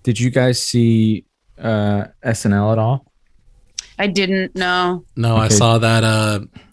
Did you guys see SNL at all? I didn't know. No, I saw that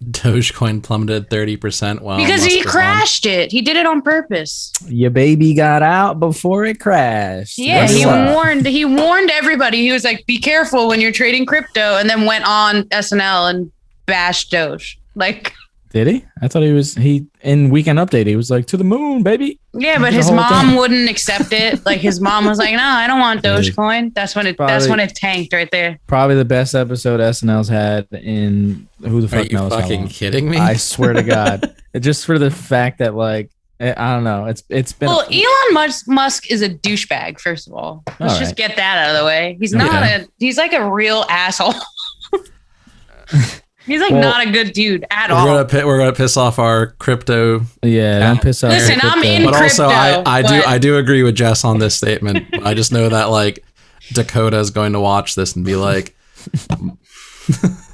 Dogecoin plummeted 30% while Because Musk he was crashed it. He did it on purpose. Your baby got out before it crashed. Yeah, What's he up? warned everybody. He was like, be careful when you're trading crypto, and then went on SNL and bashed Doge. Like, Did he? I thought he in Weekend Update, he was like, to the moon, baby. yeah, but The his whole mom thing. wouldn't accept it. Like, his mom was like, no, I don't want Dude. Dogecoin. That's when it tanked right there. Probably the best episode SNL's had in who the Are fuck you knows how fucking long. kidding me? I swear to God. Just for the fact that, like, I don't know. It's been Well, Elon Musk is a douchebag, first of all. Let's just get that out of the way. He's not he's like a real asshole. He's like not a good dude at all. We're gonna piss off our crypto. Yeah, don't piss off. Listen, I'm in But crypto. also, I do agree with Jess on this statement. I just know that like Dakota is going to watch this and be like,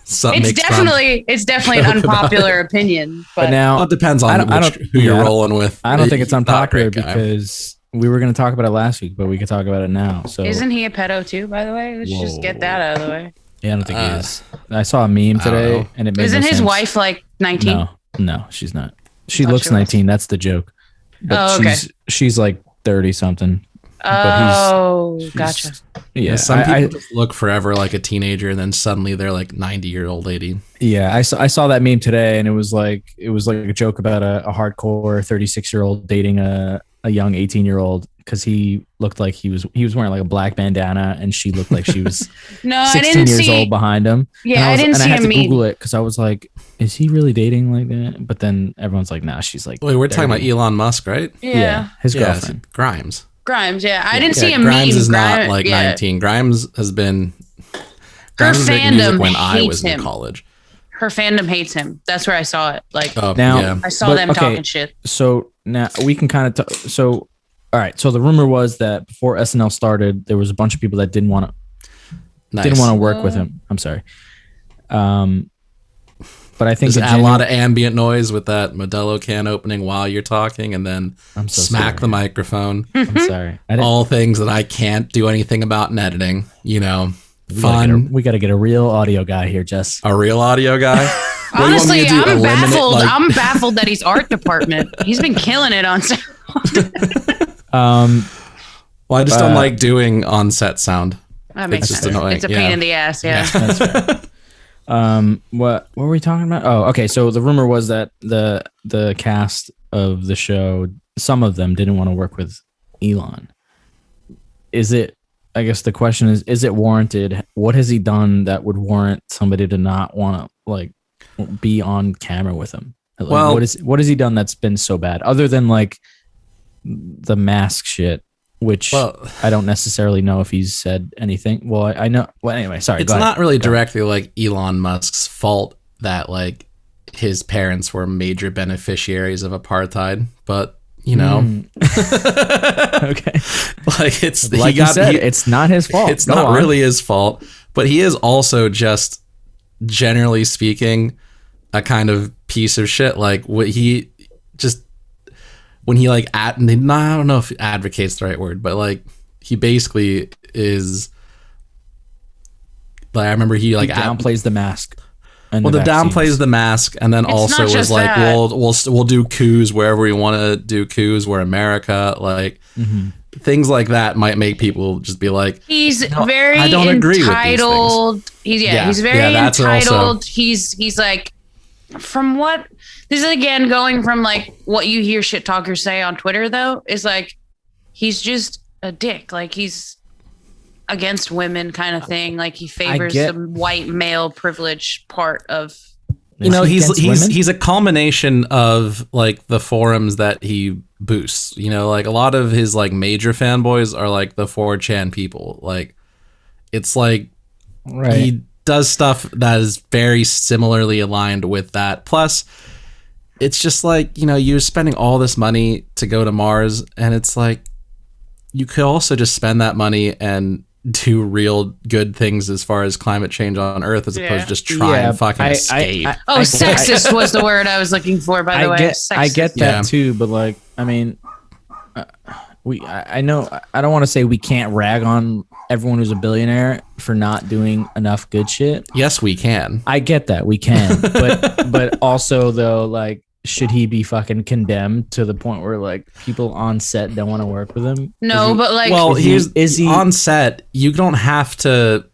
something. It's definitely an unpopular opinion. But now well, it depends on who you're rolling with. I don't think it's He's not a unpopular great guy. because we were going to talk about it last week, but we could talk about it now. So isn't he a pedo too? By the way, let's just get that out of the way. Yeah, I don't think he is. I saw a meme today, and it made Isn't no his sense. wife like 19? No, she's not. She Thought looks she was. 19. That's the joke. But okay. she's like 30 something. Gotcha. Yeah, some people just look forever like a teenager, and then suddenly they're like 90-year-old lady. Yeah, I saw that meme today, and it was like a joke about a hardcore 36-year-old dating a young 18-year-old because he looked like he was wearing like a black bandana, and she looked like she was 16 years old behind him. Yeah, I didn't see I had a to meme. Google it because I was like, is he really dating like that? But then everyone's like, nah, she's like. Wait, we're talking 30. about Elon Musk, right? Yeah. His Yeah, girlfriend. it's Grimes. Grimes, yeah. I didn't see a Grimes meme. is not like 19. Grimes has been. Grimes was making music when I was in college. Her fandom hates him. That's where I saw it. Like, Now, I saw them talking shit. So now we can kind of so. All right. So the rumor was that before SNL started, there was a bunch of people that didn't want to work with him. I'm sorry. But I think a lot of ambient noise with that Modelo can opening while you're talking, and then smack the microphone. I'm sorry. All things that I can't do anything about in editing. You know, We got to get a real audio guy here, Jess. A real audio guy. Honestly, I'm baffled. I'm baffled that he's art department. He's been killing it on sound. Well, I just don't like doing on-set sound. That makes just sense. annoying. It's a pain in the ass. Yeah. That's fair. What were we talking about? Oh, okay. So the rumor was that the cast of the show, some of them didn't want to work with Elon. I guess the question is it warranted? What has he done that would warrant somebody to not want to like be on camera with him? Like, Well, what has he done that's been so bad other than like the mask shit? Which I don't necessarily know if he's said anything. Well, I know. Well, anyway, sorry. It's not really directly like Elon Musk's fault that like his parents were major beneficiaries of apartheid, but you know, okay. Like it's like it's not his fault. It's not really his fault, but he is also just generally speaking a kind of piece of shit. Like what he just. When he like I don't know if advocates the right word, but like he basically is like I remember he downplays the mask. Well, the downplays the mask, and then also was like, we'll do coups wherever we want to do coups. We're America, like things like that might make people just be like, he's very I don't agree entitled. with these things. He's very entitled. He's like, from what this is again going from like what you hear shit talkers say on Twitter though is like he's just a dick. Like he's against women kind of thing. Like he favors the white male privilege part of. You know, he's a culmination of like the forums that he boosts. You know, like a lot of his like major fanboys are like the 4chan people. Like it's like he does stuff that is very similarly aligned with that. Plus, it's just like, you know, you're spending all this money to go to Mars, and it's like you could also just spend that money and do real good things as far as climate change on Earth, as opposed to just try and fucking escape. Sexist was the word I was looking for, by the way. I get that too, but like, I mean, I know I don't want to say we can't rag on everyone who's a billionaire for not doing enough good shit. Yes, we can. I get that we can, but also though, like, should he be fucking condemned to the point where like people on set don't want to work with him? No, but like, well, is he on set? You don't have to,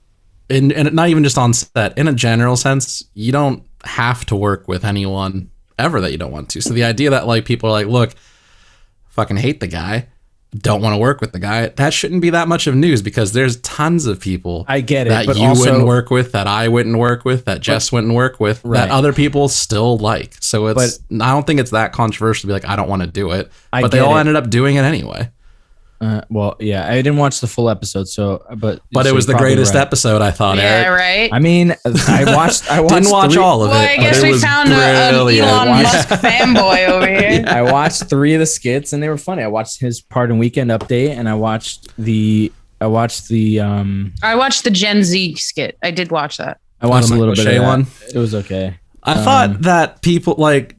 and not even just on set. In a general sense, you don't have to work with anyone ever that you don't want to. So the idea that like people are like, look, fucking hate the guy, don't want to work with the guy, that shouldn't be that much of news, because there's tons of people I get it, that but you also, wouldn't work with, that I wouldn't work with, that Jess wouldn't work with, right. that other people still like. So it's, I don't think it's that controversial to be like, I don't want to do it, but they all ended up doing it anyway. Well, yeah, I didn't watch the full episode, so but it was the greatest episode, I thought. Yeah, Eric. right. I mean, I watched didn't watch all of it. Well, I guess we found an Elon Musk fanboy over here. I watched 3 of the skits and they were funny. I watched his Pardon Weekend update, and I watched the Gen Z skit. I did watch that. I watched a little bit of that. One. It was okay. I thought that people like,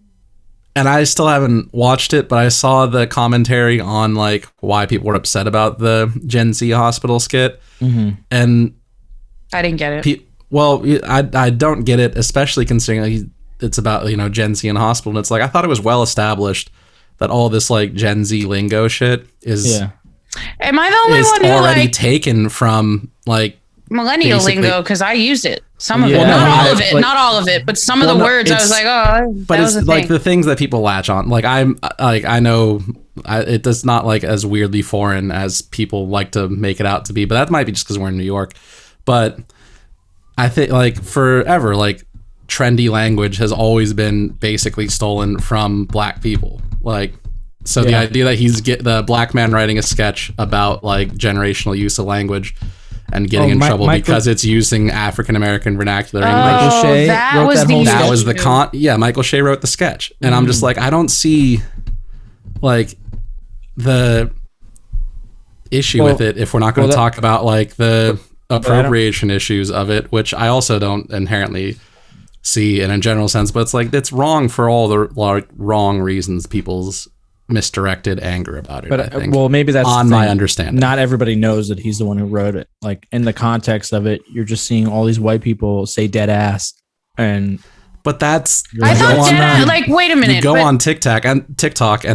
and I still haven't watched it, but I saw the commentary on like why people were upset about the Gen Z hospital skit, and I didn't get it. I don't get it, especially considering like, it's about, you know, Gen Z and hospital, and it's like I thought it was well established that all this like Gen Z lingo shit is. Yeah. Am I the only one who already like taken from like millennial lingo? Because I used it. Some of it, not all of it, but some of the words I was like, oh, but it's like the things that people latch on. Like I know it does not like as weirdly foreign as people like to make it out to be, but that might be just because we're in New York. But I think like forever, like trendy language has always been basically stolen from black people. Like, so the idea that the black man writing a sketch about like generational use of language and getting in trouble because it's using African-American vernacular English. Michael Shea wrote that whole sketch. That was the Michael Shea wrote the sketch. And I'm just like, I don't see like the issue with it if we're not going to talk about like the appropriation issues of it, which I also don't inherently see in a general sense, but it's like, it's wrong for all the like wrong reasons people's misdirected anger about it. But I think. Well, maybe that's on my understanding. Not everybody knows that he's the one who wrote it. Like in the context of it, you're just seeing all these white people say dead ass, but that's I thought dead ass. Like, wait a minute. You go on TikTok, and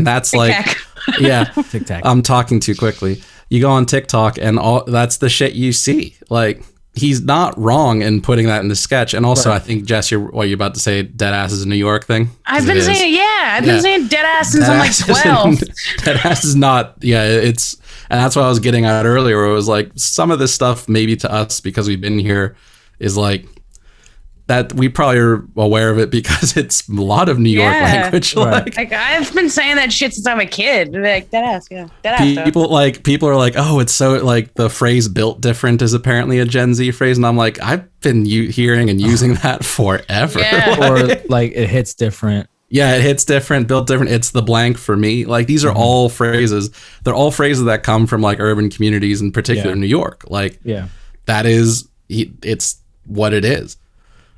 that's like, yeah, TikTok. I'm talking too quickly. You go on TikTok, and that's the shit you see. Like, he's not wrong in putting that in the sketch. And also, I think, Jess, you're about to say dead ass is a New York thing? I've been saying, I've been saying dead ass since I'm like 12. Dead ass is not, and that's what I was getting at earlier, where it was like, some of this stuff, maybe to us, because we've been here, is like, that we probably are aware of it because it's a lot of New York language. Right. Like I've been saying that shit since I'm a kid. Like dead ass, dead ass. People are like, oh, it's so like the phrase "built different" is apparently a Gen Z phrase, and I'm like, I've been hearing and using that forever. Yeah. Or like it hits different. Yeah, it hits different, built different. It's the blank for me. Like these are all phrases. They're all phrases that come from like urban communities, in particular New York. Like that is, it's what it is.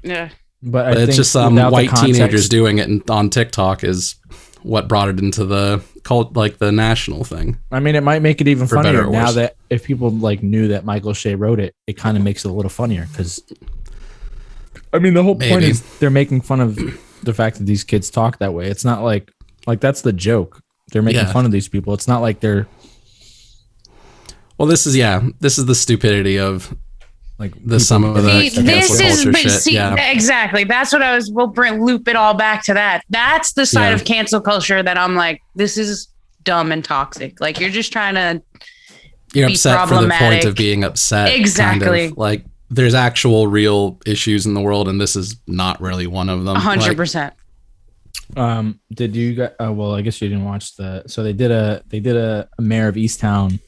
Yeah, but it's just some white teenagers doing it on TikTok is what brought it into the cult, like the national thing. I mean, it might make it even funnier now that if people like knew that Michael Shea wrote it, it kind of makes it a little funnier because, I mean, the whole point is they're making fun of the fact that these kids talk that way. It's not like that's the joke. They're making fun of these people. It's not like they're. Well, this is the stupidity of. Like some of the this is culture shit. Exactly. That's what I was. We'll loop it all back to that. That's the side of cancel culture that I'm like, this is dumb and toxic. Like you're just trying to. You're be upset for the point of being upset. Exactly. Kind of. Like there's actual real issues in the world, and this is not really one of them. 100%. Did you guys? Well, I guess you didn't watch so they did a Mayor of Easttown.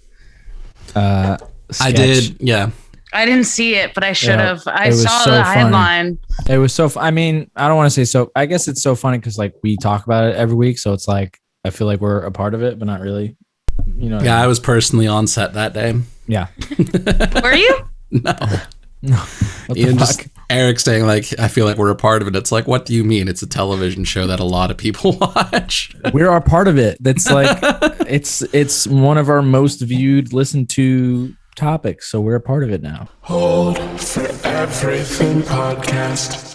Sketch. I did. Yeah. I didn't see it, but I should have. I saw the headline. It was so. I mean, I don't want to say so. I guess it's so funny because like we talk about it every week, so it's like I feel like we're a part of it, but not really. You know. Yeah, I was personally on set that day. Yeah. Were you? No. What the fuck? Eric saying like, I feel like we're a part of it. It's like, what do you mean? It's a television show that a lot of people watch. We're a part of it. That's like, it's one of our most viewed, listened to topics. So we're a part of it now. Hold for Everything podcast.